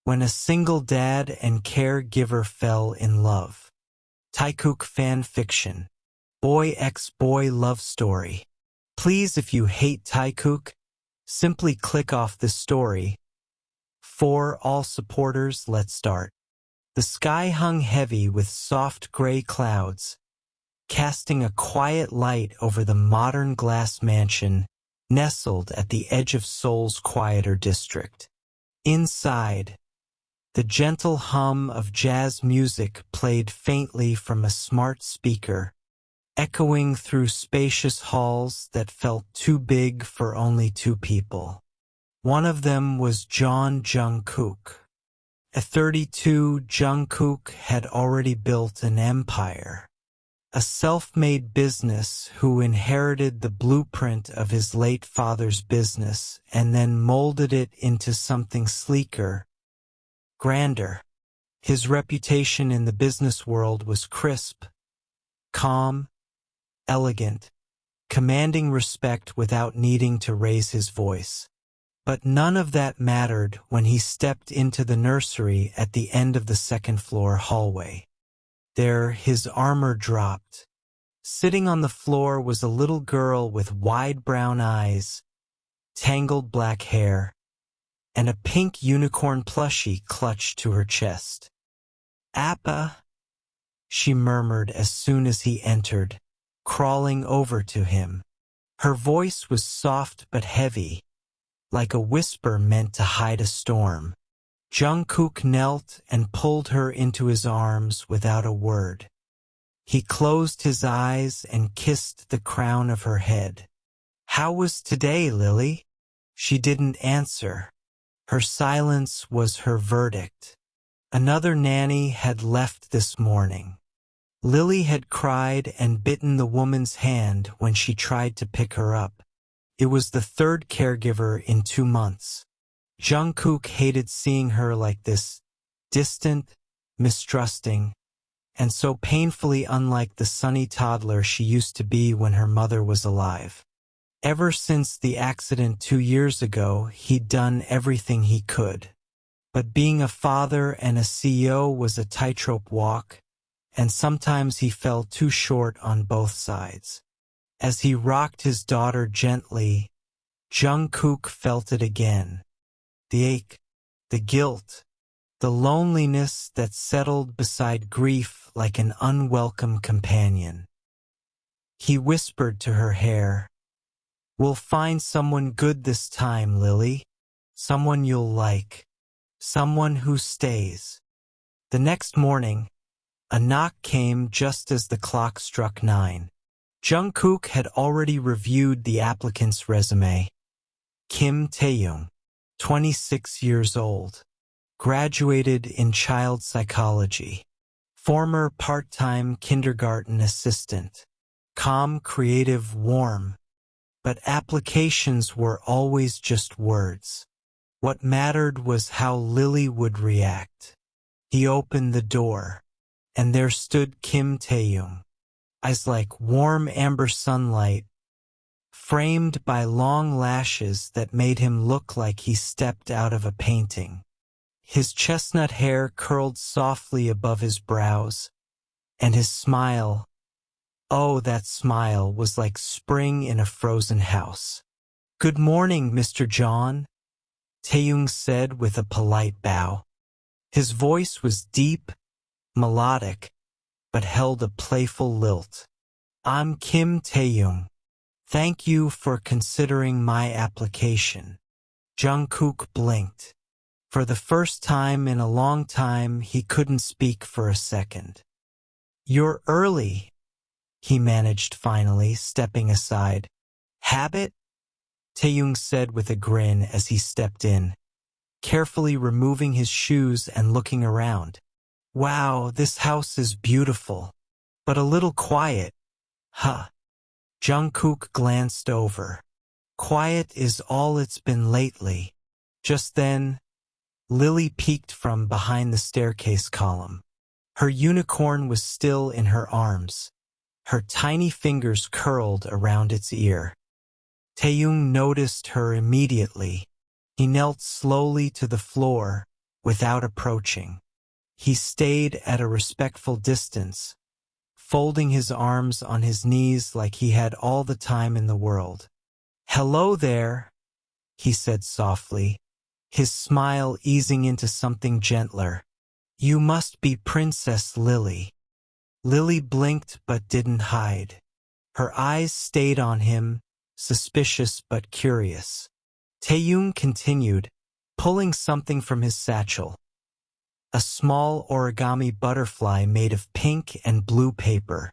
When a single dad and caregiver fell in love. Taekook fan fiction. Boy x boy love story. Please, if you hate Taekook, simply click off this story. For all supporters, let's start. The sky hung heavy with soft gray clouds, casting a quiet light over the modern glass mansion nestled at the edge of Seoul's quieter district. Inside, the gentle hum of jazz music played faintly from a smart speaker, echoing through spacious halls that felt too big for only two people. One of them was Jungkook. At 32, Jungkook had already built an empire. A self-made business who inherited the blueprint of his late father's business and then molded it into something sleeker, grander. His reputation in the business world was crisp, calm, elegant, commanding respect without needing to raise his voice. But none of that mattered when he stepped into the nursery at the end of the second-floor hallway. There, his armor dropped. Sitting on the floor was a little girl with wide brown eyes, tangled black hair, and a pink unicorn plushie clutched to her chest. "Appa," she murmured as soon as he entered, crawling over to him. Her voice was soft but heavy, like a whisper meant to hide a storm. Jungkook knelt and pulled her into his arms without a word. He closed his eyes and kissed the crown of her head. "How was today, Lily?" She didn't answer. Her silence was her verdict. Another nanny had left this morning. Lily had cried and bitten the woman's hand when she tried to pick her up. It was the third caregiver in 2 months. Jungkook hated seeing her like this, distant, mistrusting, and so painfully unlike the sunny toddler she used to be when her mother was alive. Ever since the accident 2 years ago, he'd done everything he could. But being a father and a CEO was a tightrope walk, and sometimes he fell too short on both sides. As he rocked his daughter gently, Jungkook felt it again. The ache, the guilt, the loneliness that settled beside grief like an unwelcome companion. He whispered to her hair, "We'll find someone good this time, Lily. Someone you'll like. Someone who stays." The next morning, a knock came just as the clock struck 9. Jungkook had already reviewed the applicant's resume. Kim Taehyung, 26 years old, graduated in child psychology, former part-time kindergarten assistant, calm, creative, warm, but applications were always just words. What mattered was how Lily would react. He opened the door, and there stood Kim Taehyung, eyes like warm amber sunlight, framed by long lashes that made him look like he stepped out of a painting. His chestnut hair curled softly above his brows, and his smile, oh, that smile was like spring in a frozen house. "Good morning, Mr. John," Taehyung said with a polite bow. His voice was deep, melodic, but held a playful lilt. "I'm Kim Taehyung. Thank you for considering my application." Jungkook blinked. For the first time in a long time, he couldn't speak for a second. "You're early," he managed finally, stepping aside. "Habit?" Taehyung said with a grin as he stepped in, carefully removing his shoes and looking around. "Wow, this house is beautiful, but a little quiet, huh?" Jungkook glanced over. "Quiet is all it's been lately." Just then, Lily peeked from behind the staircase column. Her unicorn was still in her arms, her tiny fingers curled around its ear. Taehyung noticed her immediately. He knelt slowly to the floor, without approaching. He stayed at a respectful distance, folding his arms on his knees like he had all the time in the world. "Hello there," he said softly, his smile easing into something gentler. "You must be Princess Lily." Lily blinked but didn't hide. Her eyes stayed on him, suspicious but curious. Taehyung continued, pulling something from his satchel. A small origami butterfly made of pink and blue paper.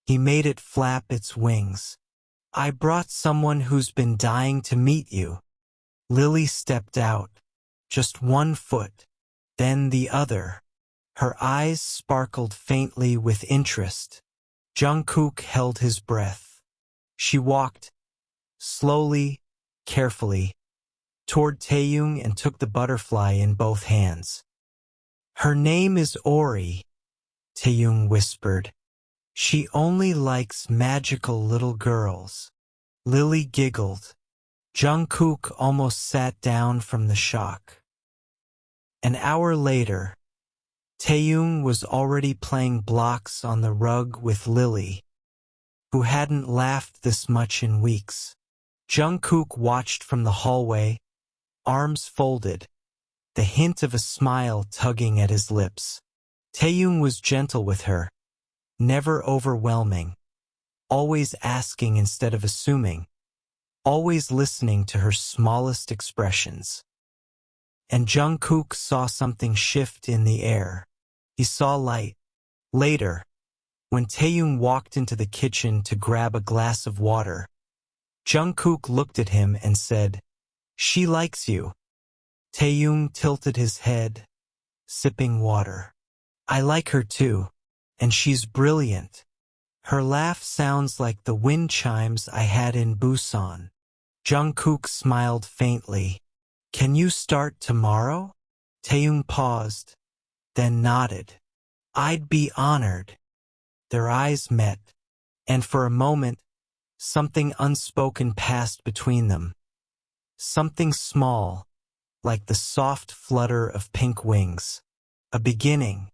He made it flap its wings. "I brought someone who's been dying to meet you." Lily stepped out, just one foot, then the other. Her eyes sparkled faintly with interest. Jungkook held his breath. She walked, slowly, carefully, toward Taehyung and took the butterfly in both hands. "Her name is Ori," Taehyung whispered. "She only likes magical little girls." Lily giggled. Jungkook almost sat down from the shock. An hour later, Taehyung was already playing blocks on the rug with Lily, who hadn't laughed this much in weeks. Jungkook watched from the hallway, arms folded, the hint of a smile tugging at his lips. Taehyung was gentle with her, never overwhelming, always asking instead of assuming, always listening to her smallest expressions. And Jungkook saw something shift in the air. He saw light. Later, when Taehyung walked into the kitchen to grab a glass of water, Jungkook looked at him and said, "She likes you." Taehyung tilted his head, sipping water. "I like her too, and she's brilliant. Her laugh sounds like the wind chimes I had in Busan." Jungkook smiled faintly. "Can you start tomorrow?" Taehyung paused, then nodded. "I'd be honored." Their eyes met, and for a moment, something unspoken passed between them. Something small, like the soft flutter of pink wings. A beginning.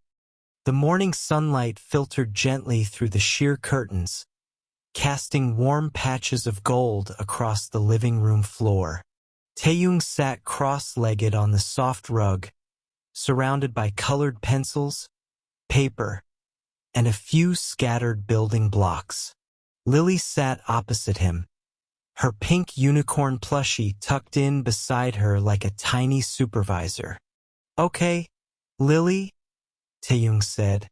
The morning sunlight filtered gently through the sheer curtains, casting warm patches of gold across the living room floor. Taehyung sat cross-legged on the soft rug, surrounded by colored pencils, paper, and a few scattered building blocks. Lily sat opposite him, her pink unicorn plushie tucked in beside her like a tiny supervisor. "Okay, Lily," Taehyung said,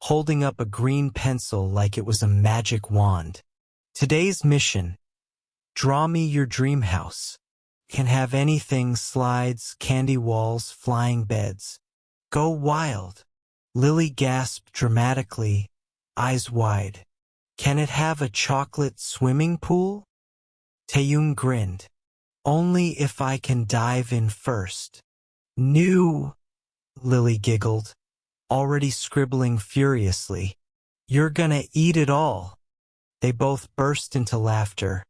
holding up a green pencil like it was a magic wand. "Today's mission: draw me your dream house. Can have anything: slides, candy walls, flying beds. Go wild." Lily gasped dramatically, eyes wide. "Can it have a chocolate swimming pool?" Taehyung grinned. "Only if I can dive in first." "New," Lily giggled, already scribbling furiously. "You're gonna eat it all." They both burst into laughter,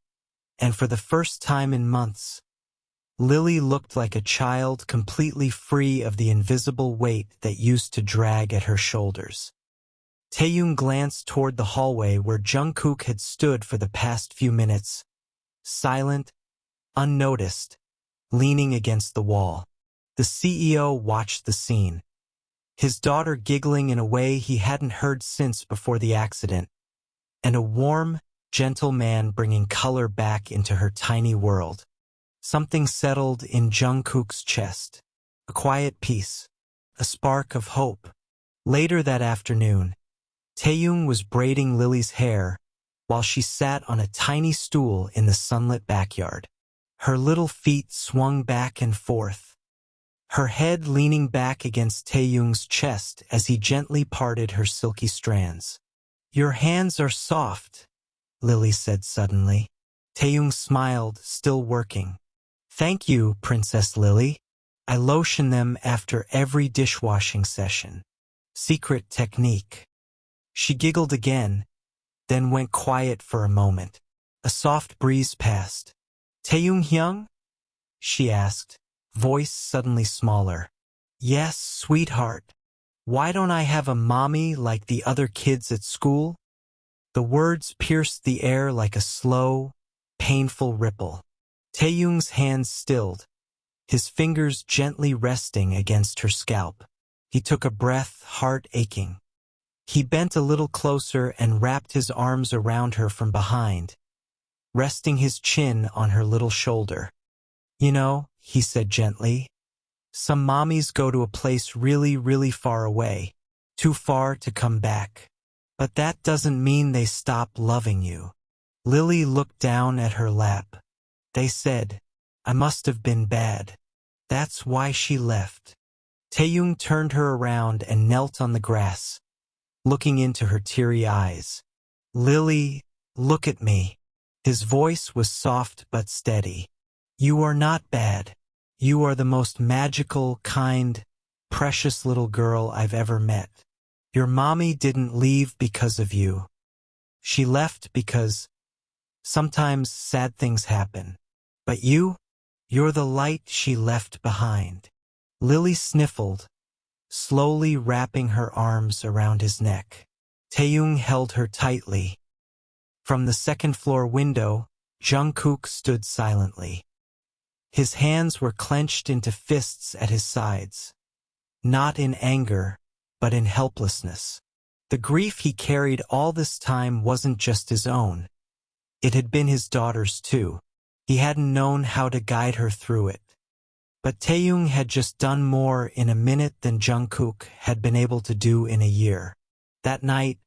and for the first time in months, Lily looked like a child completely free of the invisible weight that used to drag at her shoulders. Taehyung glanced toward the hallway where Jungkook had stood for the past few minutes, silent, unnoticed, leaning against the wall. The CEO watched the scene, his daughter giggling in a way he hadn't heard since before the accident, and a warm, gentle man bringing color back into her tiny world. Something settled in Jungkook's chest, a quiet peace, a spark of hope. Later that afternoon, Taehyung was braiding Lily's hair while she sat on a tiny stool in the sunlit backyard. Her little feet swung back and forth, her head leaning back against Taehyung's chest as he gently parted her silky strands. "Your hands are soft," Lily said suddenly. Taehyung smiled, still working. "Thank you, Princess Lily. I lotion them after every dishwashing session. Secret technique." She giggled again, then went quiet for a moment. A soft breeze passed. "Taehyung-hyung?" she asked, voice suddenly smaller. Yes, sweetheart. Why don't I have a mommy like the other kids at school? The words pierced the air like a slow, painful ripple. Taehyung's hands stilled, his fingers gently resting against her scalp. He took a breath, heart aching. He bent a little closer and wrapped his arms around her from behind, resting his chin on her little shoulder. You know, he said gently, some mommies go to a place really, really far away, too far to come back. But that doesn't mean they stop loving you. Lily looked down at her lap. They said, I must have been bad. That's why she left. Taehyung turned her around and knelt on the grass, looking into her teary eyes. Lily, look at me. His voice was soft but steady. You are not bad. You are the most magical, kind, precious little girl I've ever met. Your mommy didn't leave because of you. She left because sometimes sad things happen. But you're the light she left behind. Lily sniffled, slowly wrapping her arms around his neck. Taehyung held her tightly. From the second-floor window, Jungkook stood silently. His hands were clenched into fists at his sides, not in anger, but in helplessness. The grief he carried all this time wasn't just his own. It had been his daughter's too. He hadn't known how to guide her through it. But Taehyung had just done more in a minute than Jungkook had been able to do in a year. That night,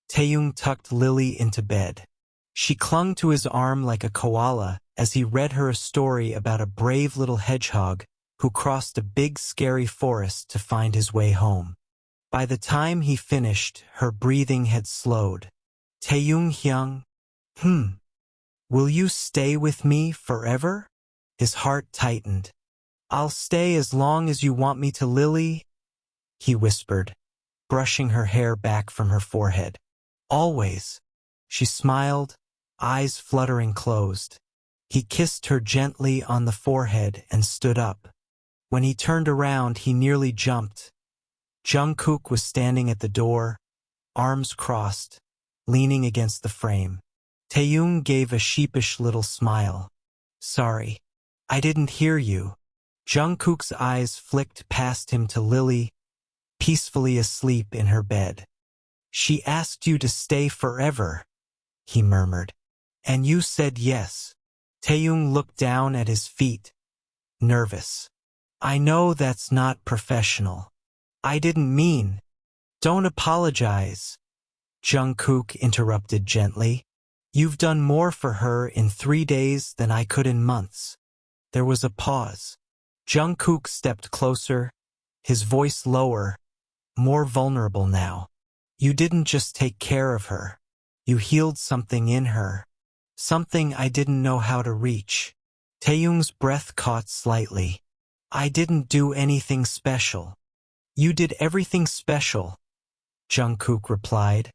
Taehyung tucked Lily into bed. She clung to his arm like a koala as he read her a story about a brave little hedgehog who crossed a big scary forest to find his way home. By the time he finished, her breathing had slowed. Taehyung, will you stay with me forever? His heart tightened. I'll stay as long as you want me to, Lily, he whispered, brushing her hair back from her forehead. Always. She smiled, eyes fluttering closed. He kissed her gently on the forehead and stood up. When he turned around, he nearly jumped. Jungkook was standing at the door, arms crossed, leaning against the frame. Taehyung gave a sheepish little smile. Sorry, I didn't hear you. Jungkook's eyes flicked past him to Lily, peacefully asleep in her bed. She asked you to stay forever, he murmured. And you said yes. Taehyung looked down at his feet, nervous. I know that's not professional. I didn't mean. Don't apologize. Jungkook interrupted gently. You've done more for her in 3 days than I could in months. There was a pause. Jungkook stepped closer, his voice lower, more vulnerable now. You didn't just take care of her. You healed something in her. Something I didn't know how to reach. Taehyung's breath caught slightly. I didn't do anything special. You did everything special, Jungkook replied.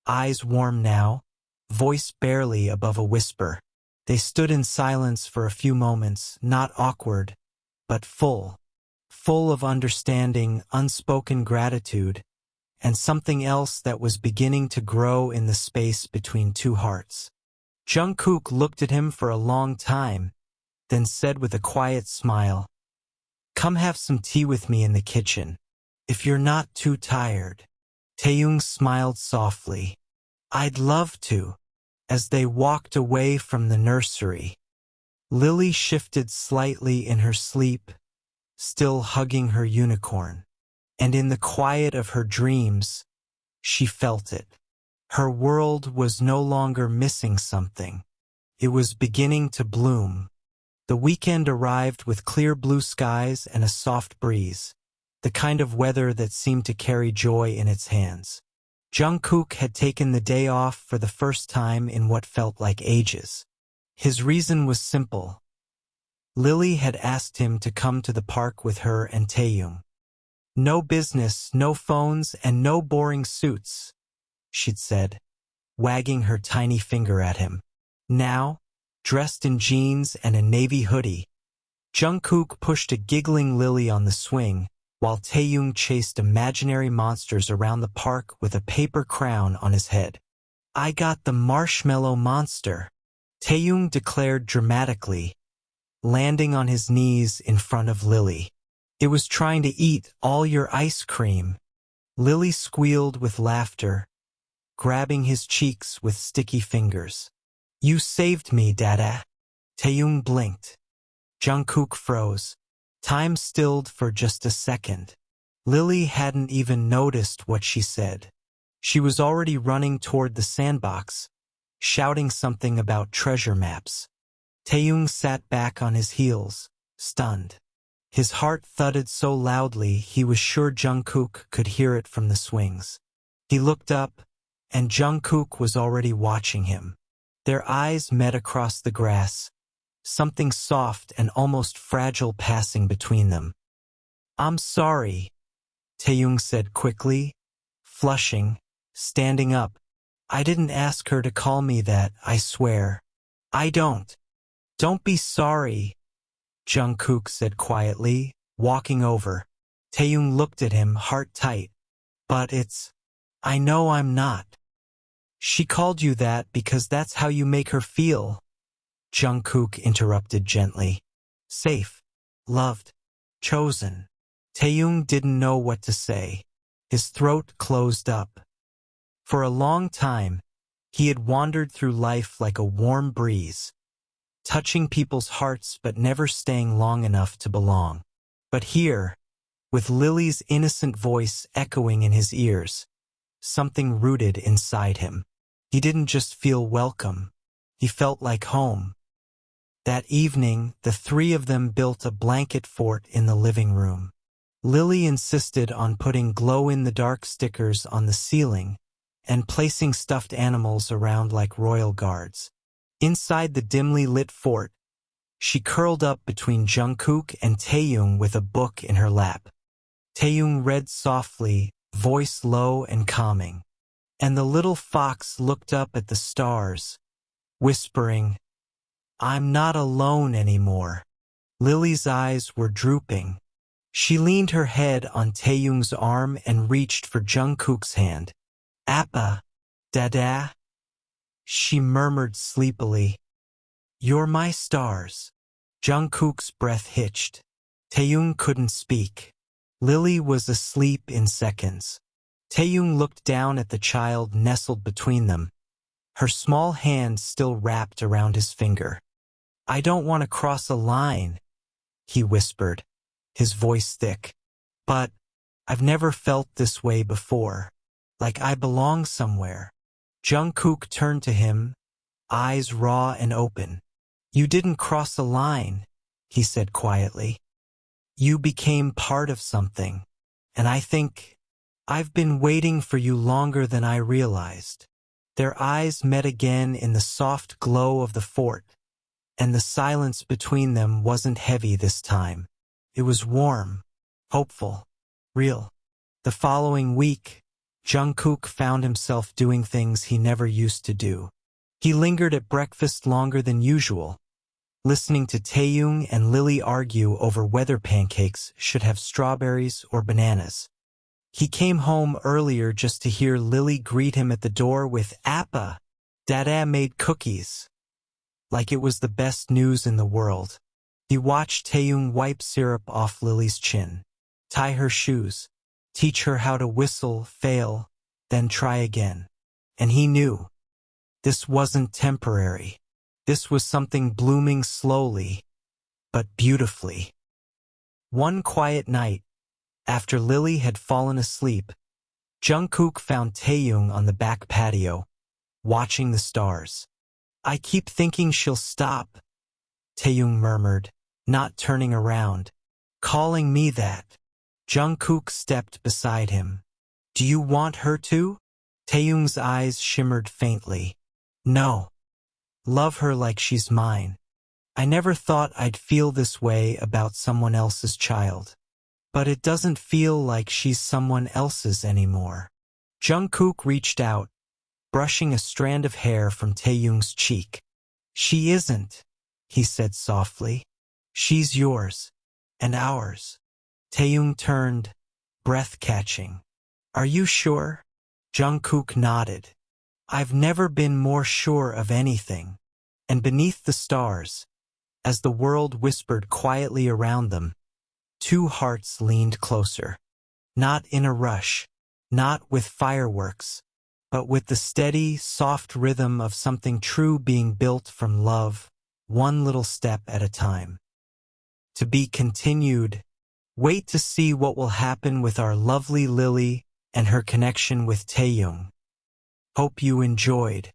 Eyes warm now, voice barely above a whisper. They stood in silence for a few moments, not awkward, but full of understanding, unspoken gratitude, and something else that was beginning to grow in the space between two hearts. Jungkook looked at him for a long time, then said with a quiet smile, Come have some tea with me in the kitchen, if you're not too tired. Taehyung smiled softly. I'd love to. As they walked away from the nursery, Lily shifted slightly in her sleep, still hugging her unicorn. And in the quiet of her dreams, she felt it. Her world was no longer missing something. It was beginning to bloom. The weekend arrived with clear blue skies and a soft breeze, the kind of weather that seemed to carry joy in its hands. Jungkook had taken the day off for the first time in what felt like ages. His reason was simple. Lily had asked him to come to the park with her and Taehyung. No business, no phones, and no boring suits, she'd said, wagging her tiny finger at him. Now, dressed in jeans and a navy hoodie, Jungkook pushed a giggling Lily on the swing, while Taehyung chased imaginary monsters around the park with a paper crown on his head. "I got the marshmallow monster," Taehyung declared dramatically, landing on his knees in front of Lily. "It was trying to eat all your ice cream." Lily squealed with laughter, grabbing his cheeks with sticky fingers. "You saved me, Dada." Taehyung blinked. Jungkook froze. Time stilled for just a second. Lily hadn't even noticed what she said. She was already running toward the sandbox, shouting something about treasure maps. Taehyung sat back on his heels, stunned. His heart thudded so loudly he was sure Jungkook could hear it from the swings. He looked up, and Jungkook was already watching him. Their eyes met across the grass, something soft and almost fragile passing between them. "I'm sorry," Taehyung said quickly, flushing, standing up. "I didn't ask her to call me that, I swear." "I don't." "Don't be sorry," Jungkook said quietly, walking over. Taehyung looked at him, heart tight. "But I know I'm not." "She called you that because that's how you make her feel," Jungkook interrupted gently. "Safe, loved, chosen." Taehyung didn't know what to say. His throat closed up. For a long time, he had wandered through life like a warm breeze, touching people's hearts but never staying long enough to belong. But here, with Lily's innocent voice echoing in his ears, something rooted inside him. He didn't just feel welcome, he felt like home. That evening, the three of them built a blanket fort in the living room. Lily insisted on putting glow-in-the-dark stickers on the ceiling and placing stuffed animals around like royal guards. Inside the dimly lit fort, she curled up between Jungkook and Taehyung with a book in her lap. Taehyung read softly, voice low and calming. And the little fox looked up at the stars, whispering, "I'm not alone anymore." Lily's eyes were drooping. She leaned her head on Taehyung's arm and reached for Jungkook's hand. "Appa, Dada," she murmured sleepily. "You're my stars." Jungkook's breath hitched. Taehyung couldn't speak. Lily was asleep in seconds. Taehyung looked down at the child nestled between them, her small hand still wrapped around his finger. "I don't want to cross a line," he whispered, his voice thick. "But I've never felt this way before, like I belong somewhere." Jungkook turned to him, eyes raw and open. "You didn't cross a line," he said quietly. "You became part of something, and I think I've been waiting for you longer than I realized." Their eyes met again in the soft glow of the fort, and the silence between them wasn't heavy this time. It was warm, hopeful, real. The following week, Jungkook found himself doing things he never used to do. He lingered at breakfast longer than usual, listening to Taehyung and Lily argue over whether pancakes should have strawberries or bananas. He came home earlier just to hear Lily greet him at the door with "Appa, Dada made cookies," like it was the best news in the world. He watched Taehyung wipe syrup off Lily's chin, tie her shoes, teach her how to whistle, fail, then try again. And he knew this wasn't temporary. This was something blooming slowly, but beautifully. One quiet night, after Lily had fallen asleep, Jungkook found Taehyung on the back patio, watching the stars. "I keep thinking she'll stop," Taehyung murmured, not turning around. "Calling me that." Jungkook stepped beside him. "Do you want her to?" Taehyung's eyes shimmered faintly. "No. Love her like she's mine. I never thought I'd feel this way about someone else's child. But it doesn't feel like she's someone else's anymore." Jungkook reached out, brushing a strand of hair from Taehyung's cheek. "She isn't," he said softly. "She's yours, and ours." Taehyung turned, breath-catching. Are you sure? Jungkook nodded. I've never been more sure of anything. And beneath the stars, as the world whispered quietly around them, two hearts leaned closer. Not in a rush, not with fireworks, but with the steady, soft rhythm of something true being built from love, one little step at a time. To be continued. Wait to see what will happen with our lovely Lily and her connection with Taehyung. Hope you enjoyed.